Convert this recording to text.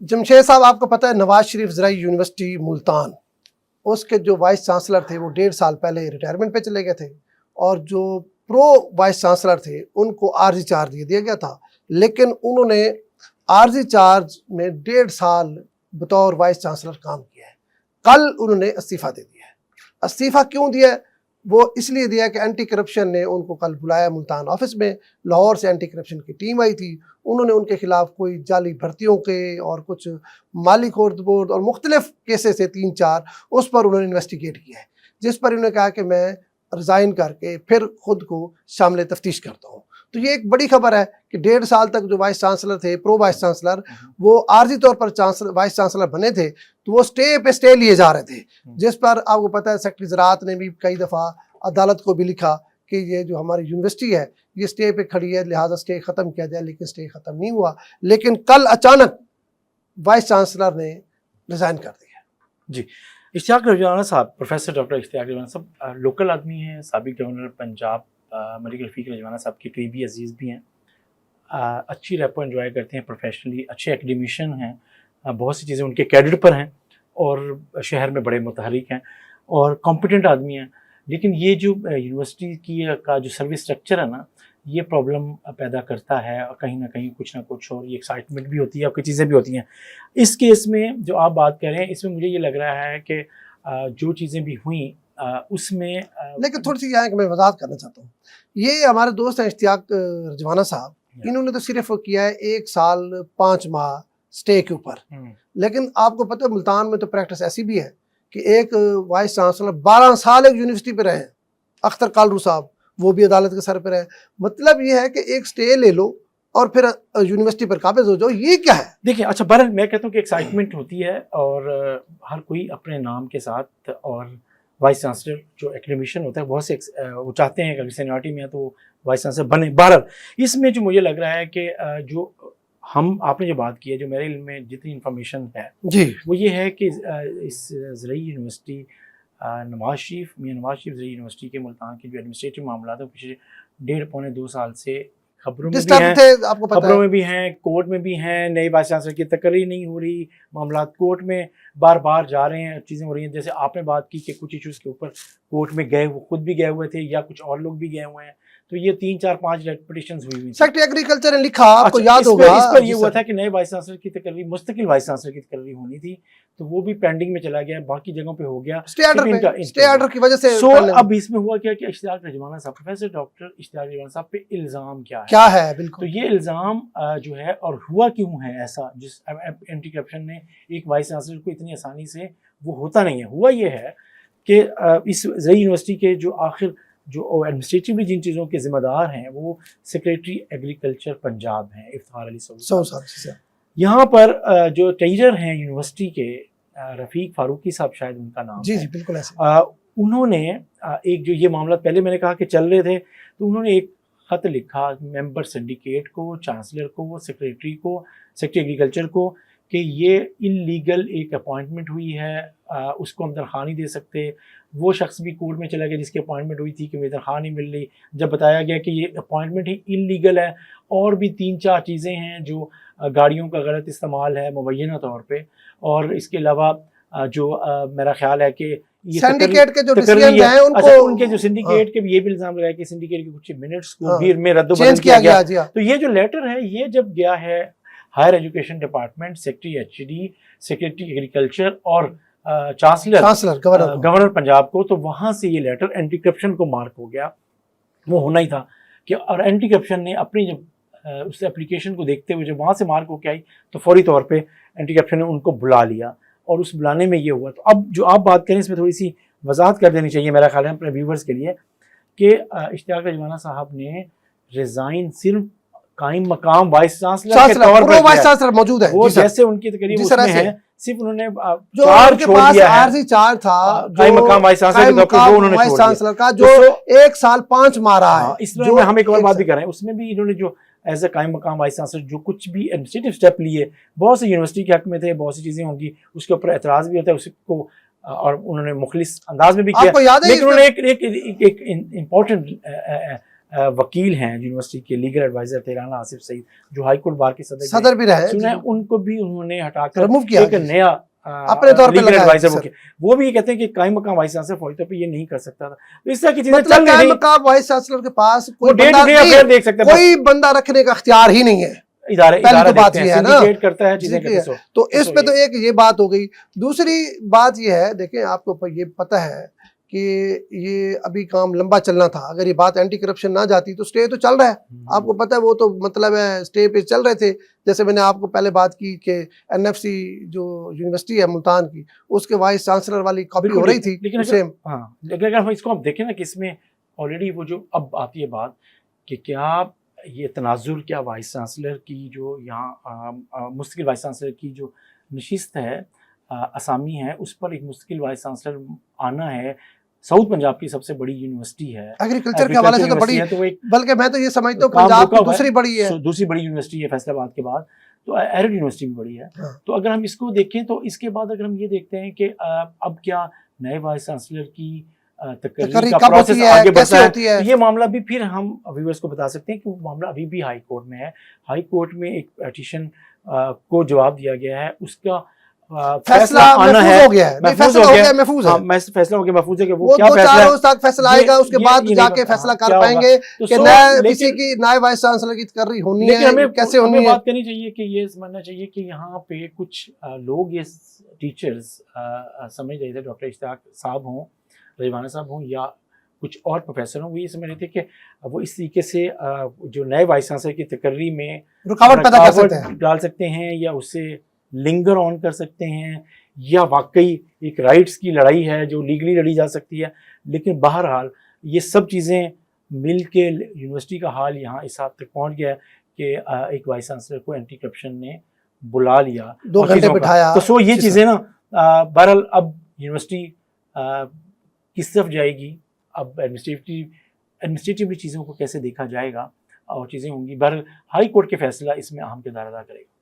जमशेद साहब, आपको पता है नवाज शरीफ ज़राई यूनिवर्सिटी मुल्तान, उसके जो वाइस चांसलर थे वो 1.5 साल पहले रिटायरमेंट पे चले गए थे, और जो प्रो वाइस चांसलर थे उनको आर्जी चार्ज दिया गया था, लेकिन उन्होंने आर्जी चार्ज में 1.5 साल बतौर वाइस चांसलर काम किया है। कल उन्होंने इस्तीफ़ा दे दिया है। इस्तीफ़ा क्यों दिया है? वो इसलिए दिया कि एंटी करप्शन ने उनको कल बुलाया मुल्तान ऑफिस में, लाहौर से एंटी करप्शन की टीम आई थी, उन्होंने उनके खिलाफ कोई जाली भर्तियों के और कुछ माली खोर्दबोर्द और मुख्तलिफ केसेस से 3-4 उस पर उन्होंने इन्वेस्टिगेट किया है, जिस पर उन्होंने कहा कि मैं रिज़ाइन करके फिर खुद को शामिल तफ्तीश करता हूँ। तो ये एक बड़ी खबर है कि 1.5 साल तक जो वाइस चांसलर थे, प्रो वाइस चांसलर, वो आर्जी तौर पर वाइस चांसलर बने थे, तो वो स्टे पे स्टे लिए जा रहे थे, जिस पर आपको पता है सेक्रेटरी ज़राअत ने भी कई दफ़ा अदालत को भी लिखा कि ये जो हमारी यूनिवर्सिटी है ये स्टे पे खड़ी है, लिहाजा स्टे ख़त्म किया जाए, लेकिन स्टे ख़त्म नहीं हुआ। लेकिन कल अचानक वाइस चांसलर ने रिज़ाइन कर दिया। जी, इश्तियाक रज़वाना साहब, प्रोफेसर डॉक्टर इश्तियाक रज़वाना साहब लोकल आदमी हैं, साबिक गवर्नर पंजाब मलिक रफ़ीक रज़वाना साहब के करीबी अजीज़ भी हैं, अच्छी रैपो एंजॉय करते हैं, प्रोफेशनली अच्छे एकेडमिशियन हैं, बहुत सी चीज़ें उनके कैडेट पर हैं और शहर में बड़े मुतहरिक हैं और कॉम्पिटेंट आदमी हैं। लेकिन ये जो यूनिवर्सिटी की का जो सर्विस स्ट्रक्चर है ना, ये प्रॉब्लम पैदा करता है और कहीं ना कहीं कुछ ना कुछ, और ये एक्साइटमेंट भी होती है, आपकी चीज़ें भी होती हैं। इस केस में जो आप बात कर रहे हैं, इसमें मुझे ये लग रहा है कि जो चीज़ें भी हुई उसमें लेकिन थोड़ी सी यहाँ मैं वजाहत करना चाहता हूँ। ये हमारे दोस्त हैं इश्तियाक रज़वाना साहब, इन्होंने तो सिर्फ किया है 1 साल 5 माह स्टे के ऊपर, लेकिन आपको पता है मुल्तान में तो प्रैक्टिस ऐसी भी है कि एक वाइस चांसलर 12 साल एक यूनिवर्सिटी पे रहे हैं, अख्तर कालरू साहब, वो भी अदालत के सर पे रहे। मतलब ये है कि एक स्टे ले लो और फिर यूनिवर्सिटी पर काबिज हो जाओ, ये क्या है? देखिए, अच्छा बहरहाल मैं कहता हूँ कि एक्साइटमेंट होती है और हर कोई अपने नाम के साथ, और वाइस चांसलर जो एकेडमिशियन होता है बहुत से वो चाहते हैं कि अगर सीनियरिटी में है तो वाइस चांसलर बने। बहरहाल इसमें जो मुझे लग रहा है कि जो आपने जो बात की है, जो मेरे इल्म में जितनी इन्फॉर्मेशन है जी, वो ये है कि इस ज़रई यूनिवर्सिटी मियां नवाज शरीफ ज़रई यूनिवर्सिटी के मुल्तान के जो एडमिनिस्ट्रेटिव मामला है पिछले 1.5-2 साल से खबरों में भी हैं, आपको पता खबरों में भी हैं, कोर्ट में भी हैं। नई वाइस चांसलर की तकरीर नहीं हो रही, मामला कोर्ट में बार बार जा रहे हैं, चीज़ें हो रही हैं। जैसे आपने बात की कि कुछ इशूज़ के ऊपर कोर्ट में गए, वो खुद भी गए हुए थे या कुछ और लोग भी गए हुए हैं, तो ये 3-4-5 पिटीशंस हुई सेक्रेटरी एग्रीकल्चर ने लिखा, आपको याद होगा। होगा इस पर ये हुआ था कि नए वाइस चांसलर की तकरीर, मुस्तकिल वाइस चांसलर की तकरीर होनी थी, तो वो भी पेंडिंग में चला गया, बाकी जगहों पे हो गया स्टे ऑर्डर की वजह से। अब इसमें हुआ क्या कि इश्तियाक रज़वाना साहब, प्रोफेसर डॉक्टर इश्तियाक रज़वाना साहब पे इल्ज़ाम क्या है? बिल्कुल, तो ये इल्ज़ाम जो है, और हुआ क्यों है ऐसा, जिस एंटी करप्शन ने एक वाइस चांसलर को इतनी आसानी से, वो होता नहीं है। हुआ ये है कि इस ज़रई यूनिवर्सिटी के जो आखिर जो एडमिनिस्ट्रेटिवली जिन चीज़ों के ज़िम्मेदार हैं वो सेक्रेटरी एग्रीकल्चर पंजाब हैं, इफ्तार अली साहब। यहाँ पर जो ट्रेजर हैं यूनिवर्सिटी के, रफ़ीक फ़ारूकी साहब शायद उनका नाम जी है। जी बिल्कुल ऐसे। उन्होंने एक जो ये मामला पहले मैंने कहा कि चल रहे थे, तो उन्होंने एक ख़त लिखा मेंबर सिंडिकेट को, चांसलर को, सेक्रेटरी एग्रीकल्चर को, कि ये इलीगल एक अपॉइंटमेंट हुई है, उसको हम तनख्वाह नहीं दे सकते। वो शख्स भी कोर्ट में चला गया जिसकी अपॉइंटमेंट हुई थी कि मुझे तनख्वाह नहीं मिल रही। जब बताया गया कि ये अपॉइंटमेंट ही इलीगल है, और भी 3-4 चीज़ें हैं, जो गाड़ियों का गलत इस्तेमाल है मुबैना तौर पे, और इसके अलावा जो मेरा ख्याल है कि ये सिंडिकेट के जो डिसीजन हैं उनको, उनके जो सिंडिकेट के भी ये भी इल्ज़ाम लगाया कि सिंडिकेट के कुछ मिनट्स को भी में रद्द किया गया। तो ये जो लेटर है, ये जब गया है higher education department, secretary HD, secretary agriculture और चांसलर गवर्नर पंजाब को, तो वहाँ से ये लेटर एंटी करप्शन को मार्क हो गया। वो होना ही था कि, और एंटी करप्शन ने अपनी जब उस एप्लीकेशन को देखते हुए जब वहाँ से मार्क होकर आई, तो फौरी तौर पे एंटी करप्शन ने उनको बुला लिया, और उस बुलाने में ये हुआ। तो अब जो आप बात करें, इसमें थोड़ी सी वजाहत कर देनी चाहिए मेरा ख्याल है अपने व्यूवर्स के लिए, कि इश्तियाक रज़वाना साहब ने रिज़ाइन सिर्फ कायम मकाम वाइस चांसलर के तौर पर, वाइस चांसलर मौजूद है, वो जैसे उनकी तकरीर उसमें है, सिर्फ उन्होंने जो उनके पास आरजी चार्ज था, कायम मकाम वाइस चांसलर के तौर पर, वो उन्होंने छोड़ चांसलर का जो 1 साल 5 माह रहा है। इसमें हम एक और बात भी कर रहे हैं, उसमें भी इन्होंने जो एज ए कायम मकाम वाइस चांसलर जो कुछ भी एडमिनिस्ट्रेटिव स्टेप लिए, बहुत सी यूनिवर्सिटी के हक में थे, बहुत सी चीज़ें होंगी, उसके ऊपर एतराज़ भी होता है उसको, और उन्होंने मुखलिस अंदाज में भी किया। लेकिन उन्होंने एक इम्पोर्टेंट وکیل ہیں یونیورسٹی کے لیگل ایڈوائزر تھے رانا آصف سعید جو ہائی کورٹ بار کے صدر بھی رہے سنا ہے، ان کو بھی انہوں نے ہٹا کر ریموو کیا ایک نیا اپنے طور پہ لیگل لگایا ایڈوائزر سر۔ وہ بھی یہ کہتے ہیں کہ قائم مقام وائس چانسلر فوری طور پہ یہ نہیں کر سکتا تھا، تو اس طرح کی چیزیں مطلب چل قائم رہی ہیں، مقام وائس چانسلر کے پاس وہ کوئی ڈے بندہ ٹو ڈے افیئر نہیں، دیکھ سکتے ہیں، بس کوئی بندہ رکھنے کا اختیار ہی نہیں ہے۔ ادارے پہلی تو بات دیکھتے ہیں، یہ ہے نا، syndicate کرتا ہے چیزیں کرتے ہیں۔ تو اس پہ تو ایک یہ بات ہو گئی۔ دوسری بات یہ ہے، دیکھیں آپ کو یہ پتہ ہے کہ یہ ابھی کام لمبا چلنا تھا، اگر یہ بات اینٹی کرپشن نہ جاتی تو سٹے تو چل رہا ہے، آپ کو پتہ ہے، وہ تو مطلب ہے سٹے پہ چل رہے تھے، جیسے میں نے آپ کو پہلے بات کی کہ این ایف سی جو یونیورسٹی ہے ملتان کی، اس کے وائس چانسلر والی کاپی ہو رہی تھی، لیکن اگر ہم اس کو ہم دیکھیں نا کہ اس میں آلریڈی وہ جو اب آتی ہے بات کہ کیا یہ تناظر کیا وائس چانسلر کی جو یہاں مستقل وائس چانسلر کی جو نشست ہے اسامی ہے، اس پر ایک مستقل وائس چانسلر آنا ہے۔ ساؤتھ پنجاب کی سب سے بڑی یونیورسٹی ہے، ایگریکلچر کے حوالے سے تو بڑی، بلکہ میں تو یہ سمجھتا ہوں کام پنجاب رکا کی ہوا ہے، دوسری بڑی ہے، دوسری بڑی یونیورسٹی ہے فیصل آباد کے بعد، تو ایرڈ یونیورسٹی بھی بڑی ہے۔ تو اگر ہم اس کو دیکھیں تو اس کے بعد اگر ہم یہ دیکھتے ہیں کہ اب کیا نئے وائس چانسلر کی تقرری کا پروسیس آگے بڑھتا ہے، تو یہ معاملہ بھی پھر ہم ویورز کو بتا سکتے ہیں کہ وہ معاملہ ابھی بھی ہائی کورٹ میں ہے۔ ہائی کورٹ میں ایک پیٹیشن کو جواب دیا گیا ہے، اس کا فیصلہ محفوظ ہو گیا ہے، فیصلہ ہو گیا محفوظ ہے، فیصلہ ہو گیا محفوظ ہے کہ وہ کیا دو فیصلہ چار ہے، روز تک فیصلہ آئے گا، اس کے بعد جا کے فیصلہ کر پائیں گے کہ نئے کسی کی نئے وائس چانسلر کی تقرری ہونی ہے، کیسے ہونی ہے۔ ہمیں بات کرنی چاہیے کہ یہ سمجھنا چاہیے کہ یہاں پہ کچھ لوگ، یہ ٹیچرز سمجھ رہے تھے، ڈاکٹر اشتیاق صاحب ہوں، رضوانہ صاحب ہوں، یا کچھ اور پروفیسر ہوں، وہ یہ سمجھ رہے تھے کہ وہ اس طریقے سے جو نئے وائس چانسلر کی تقرری میں رکاوٹ پیدا کر سکتے ہیں، ڈال سکتے ہیں، یا اسے لنگر آن کر سکتے ہیں، یا واقعی ایک رائٹس کی لڑائی ہے جو لیگلی لڑی جا سکتی ہے۔ لیکن بہرحال یہ سب چیزیں مل کے یونیورسٹی کا حال یہاں اس حد تک پہنچ گیا ہے کہ ایک وائس چانسلر کو اینٹی کرپشن نے بلا لیا، 2 گھنٹے بٹھایا، تو سو یہ چیزیں نا بہرحال اب یونیورسٹی کس طرف جائے گی، اب ایڈمنسٹریٹیولی چیزوں کو کیسے دیکھا جائے گا اور چیزیں ہوں گی، بہرحال ہائی کورٹ کے فیصلہ اس میں اہم کردار ادا کرے گا۔